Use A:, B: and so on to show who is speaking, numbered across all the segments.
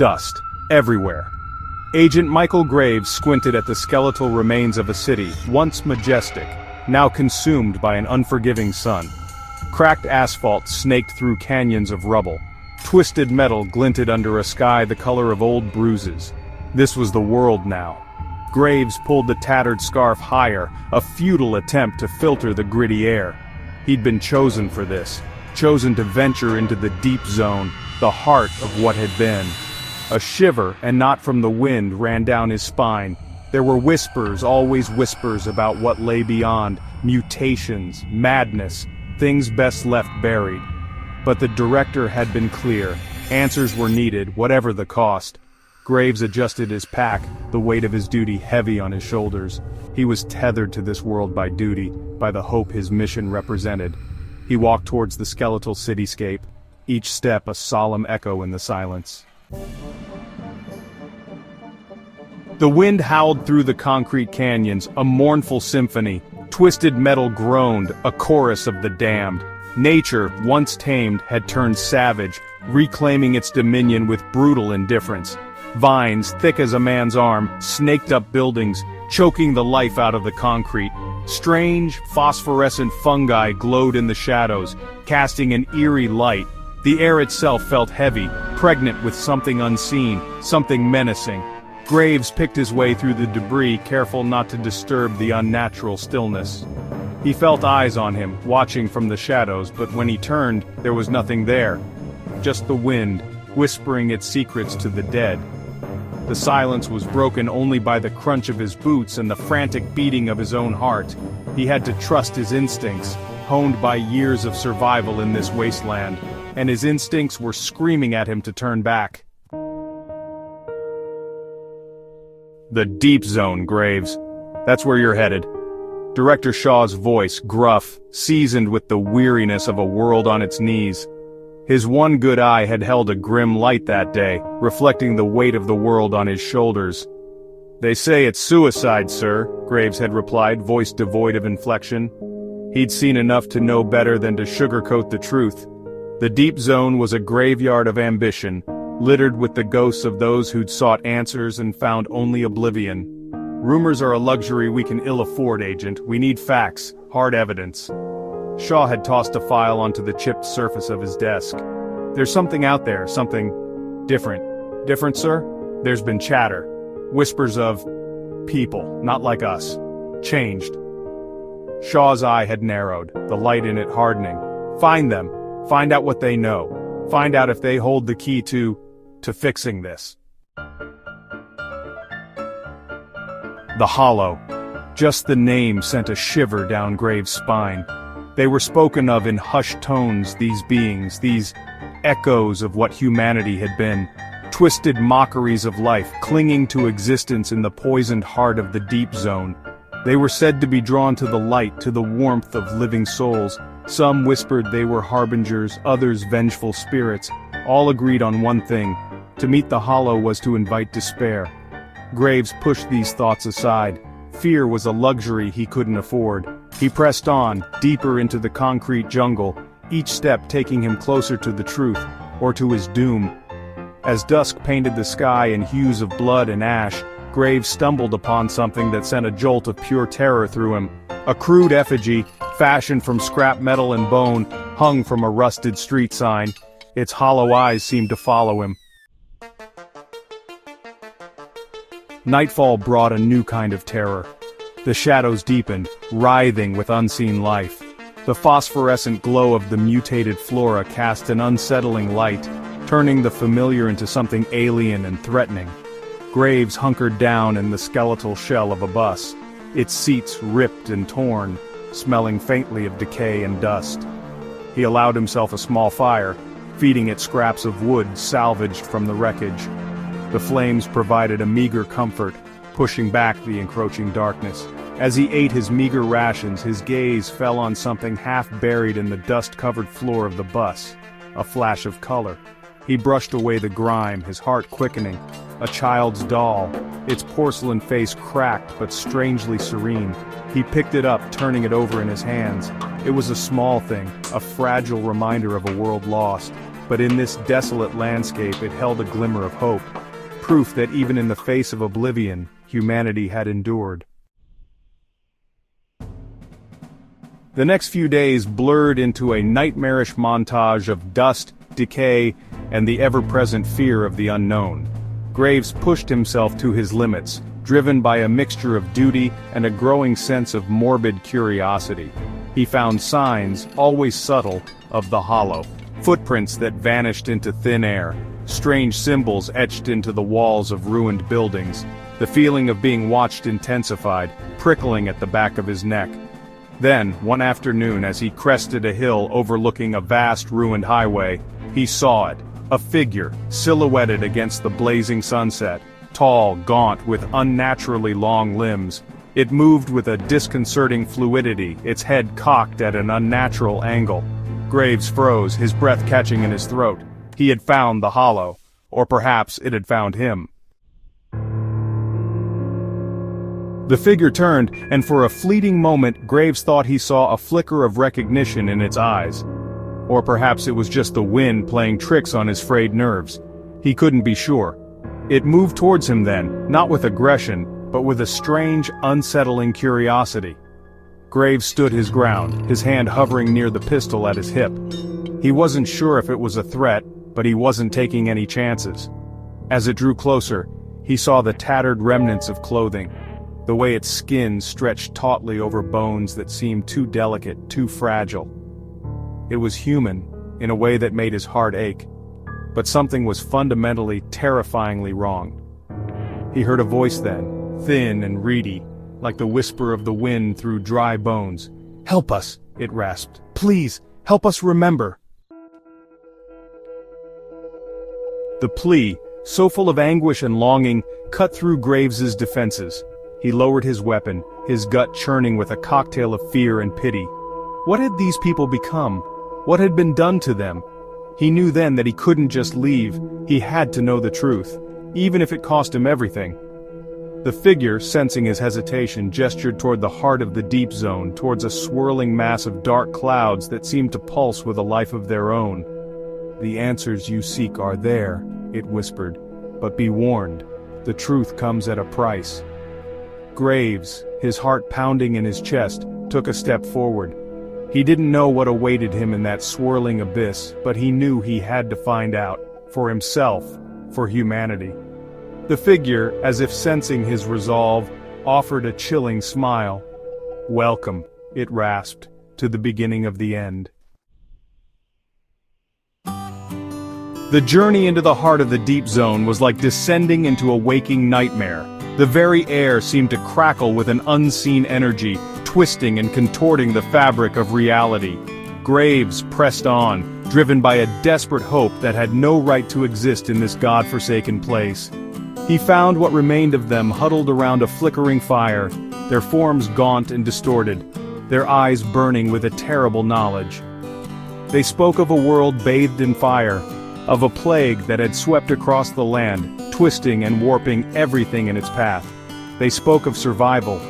A: Dust. Everywhere. Agent Michael Graves squinted at the skeletal remains of a city, once majestic, now consumed by an unforgiving sun. Cracked asphalt snaked through canyons of rubble. Twisted metal glinted under a sky the color of old bruises. This was the world now. Graves pulled the tattered scarf higher, a futile attempt to filter the gritty air. He'd been chosen for this, chosen to venture into the deep zone, the heart of what had been. A shiver, and not from the wind, ran down his spine. There were whispers, always whispers about what lay beyond, mutations, madness, things best left buried. But the director had been clear. Answers were needed, whatever the cost. Graves adjusted his pack, the weight of his duty heavy on his shoulders. He was tethered to this world by duty, by the hope his mission represented. He walked towards the skeletal cityscape, each step a solemn echo in the silence. The wind howled through the concrete canyons, a mournful symphony. Twisted metal groaned, a chorus of the damned. Nature, once tamed, had turned savage, reclaiming its dominion with brutal indifference. Vines, thick as a man's arm, snaked up buildings, choking the life out of the concrete. Strange, phosphorescent fungi glowed in the shadows, casting an eerie light. The air itself felt heavy, pregnant with something unseen, something menacing. Graves picked his way through the debris, careful not to disturb the unnatural stillness. He felt eyes on him, watching from the shadows, but when he turned, there was nothing there. Just the wind, whispering its secrets to the dead. The silence was broken only by the crunch of his boots and the frantic beating of his own heart. He had to trust his instincts, honed by years of survival in this wasteland, and his instincts were screaming at him to turn back. The deep zone, Graves. That's where you're headed. Director Shaw's voice, gruff, seasoned with the weariness of a world on its knees. His one good eye had held a grim light that day, reflecting the weight of the world on his shoulders. "They say it's suicide, sir," Graves had replied, voice devoid of inflection. He'd seen enough to know better than to sugarcoat the truth. The deep zone was a graveyard of ambition, littered with the ghosts of those who'd sought answers and found only oblivion. "Rumors are a luxury we can ill afford, Agent. We need facts, hard evidence." Shaw had tossed a file onto the chipped surface of his desk. "There's something out there, something different." "Different, sir?" "There's been chatter. Whispers of people, not like us. Changed." Shaw's eye had narrowed, the light in it hardening. "Find them. Find out what they know. Find out if they hold the key to fixing this." The Hollow. Just the name sent a shiver down Graves' spine. They were spoken of in hushed tones, these beings, these echoes of what humanity had been. Twisted mockeries of life, clinging to existence in the poisoned heart of the deep zone. They were said to be drawn to the light, to the warmth of living souls. Some whispered they were harbingers, others vengeful spirits. All agreed on one thing: to meet the Hollow was to invite despair. Graves pushed these thoughts aside. Fear was a luxury he couldn't afford. He pressed on, deeper into the concrete jungle, each step taking him closer to the truth, or to his doom. As dusk painted the sky in hues of blood and ash, Graves stumbled upon something that sent a jolt of pure terror through him. A crude effigy, fashioned from scrap metal and bone, hung from a rusted street sign. Its hollow eyes seemed to follow him. Nightfall brought a new kind of terror. The shadows deepened, writhing with unseen life. The phosphorescent glow of the mutated flora cast an unsettling light, turning the familiar into something alien and threatening. Graves hunkered down in the skeletal shell of a bus, its seats ripped and torn, smelling faintly of decay and dust. He allowed himself a small fire, feeding it scraps of wood salvaged from the wreckage. The flames provided a meager comfort, pushing back the encroaching darkness. As he ate his meager rations, his gaze fell on something half buried in the dust-covered floor of the bus. A flash of color. He brushed away the grime, his heart quickening. A child's doll, its porcelain face cracked but strangely serene. He picked it up, turning it over in his hands. It was a small thing, a fragile reminder of a world lost. but in this desolate landscape it held a glimmer of hope, proof that even in the face of oblivion, humanity had endured. The next few days blurred into a nightmarish montage of dust, decay, and the ever-present fear of the unknown. Graves pushed himself to his limits, driven by a mixture of duty and a growing sense of morbid curiosity. He found signs, always subtle, of the hollow. Footprints that vanished into thin air, strange symbols etched into the walls of ruined buildings. The feeling of being watched intensified, prickling at the back of his neck. Then, one afternoon as he crested a hill overlooking a vast ruined highway, he saw it, a figure, silhouetted against the blazing sunset, tall, gaunt, with unnaturally long limbs. It moved with a disconcerting fluidity, its head cocked at an unnatural angle. Graves froze, his breath catching in his throat. He had found the hollow, or perhaps it had found him. The figure turned, and for a fleeting moment Graves thought he saw a flicker of recognition in its eyes. Or perhaps it was just the wind playing tricks on his frayed nerves. He couldn't be sure. It moved towards him then, not with aggression, but with a strange, unsettling curiosity. Graves stood his ground, his hand hovering near the pistol at his hip. He wasn't sure if it was a threat, but he wasn't taking any chances. As it drew closer, he saw the tattered remnants of clothing, the way its skin stretched tautly over bones that seemed too delicate, too fragile. It was human, in a way that made his heart ache. But something was fundamentally, terrifyingly wrong. He heard a voice then, thin and reedy, like the whisper of the wind through dry bones. "Help us," it rasped. "Please, help us remember." The plea, so full of anguish and longing, cut through Graves's defenses. He lowered his weapon, his gut churning with a cocktail of fear and pity. What had these people become? What had been done to them? He knew then that he couldn't just leave, he had to know the truth, even if it cost him everything. The figure, sensing his hesitation, gestured toward the heart of the deep zone, towards a swirling mass of dark clouds that seemed to pulse with a life of their own. "The answers you seek are there," it whispered, "but be warned, the truth comes at a price." Graves, his heart pounding in his chest, took a step forward. He didn't know what awaited him in that swirling abyss, but he knew he had to find out, for himself, for humanity. The figure, as if sensing his resolve, offered a chilling smile. "Welcome," it rasped, "to the beginning of the end." The journey into the heart of the deep zone was like descending into a waking nightmare. The very air seemed to crackle with an unseen energy, twisting and contorting the fabric of reality. Graves pressed on, driven by a desperate hope that had no right to exist in this god-forsaken place. He found what remained of them huddled around a flickering fire, their forms gaunt and distorted, their eyes burning with a terrible knowledge. They spoke of a world bathed in fire, of a plague that had swept across the land, twisting and warping everything in its path. They spoke of survival,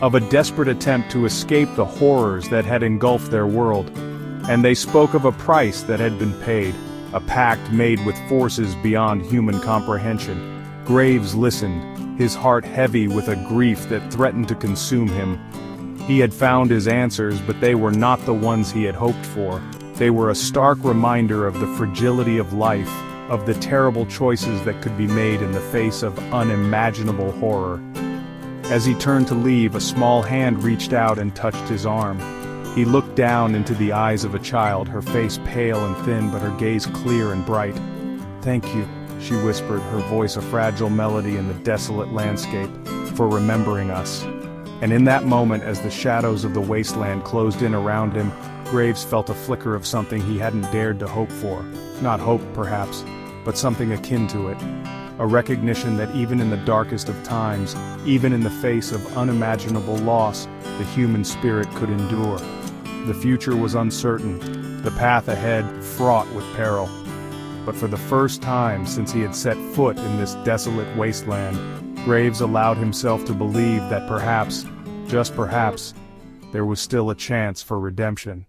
A: of a desperate attempt to escape the horrors that had engulfed their world. And they spoke of a price that had been paid, a pact made with forces beyond human comprehension. Graves listened, his heart heavy with a grief that threatened to consume him. He had found his answers, but they were not the ones he had hoped for. They were a stark reminder of the fragility of life, of the terrible choices that could be made in the face of unimaginable horror. As he turned to leave, a small hand reached out and touched his arm. He looked down into the eyes of a child, her face pale and thin but her gaze clear and bright. "Thank you," she whispered, her voice a fragile melody in the desolate landscape, "for remembering us." And in that moment, as the shadows of the wasteland closed in around him, Graves felt a flicker of something he hadn't dared to hope for. Not hope, perhaps, but something akin to it. A recognition that even in the darkest of times, even in the face of unimaginable loss, the human spirit could endure. The future was uncertain, the path ahead fraught with peril. But for the first time since he had set foot in this desolate wasteland, Graves allowed himself to believe that perhaps, just perhaps, there was still a chance for redemption.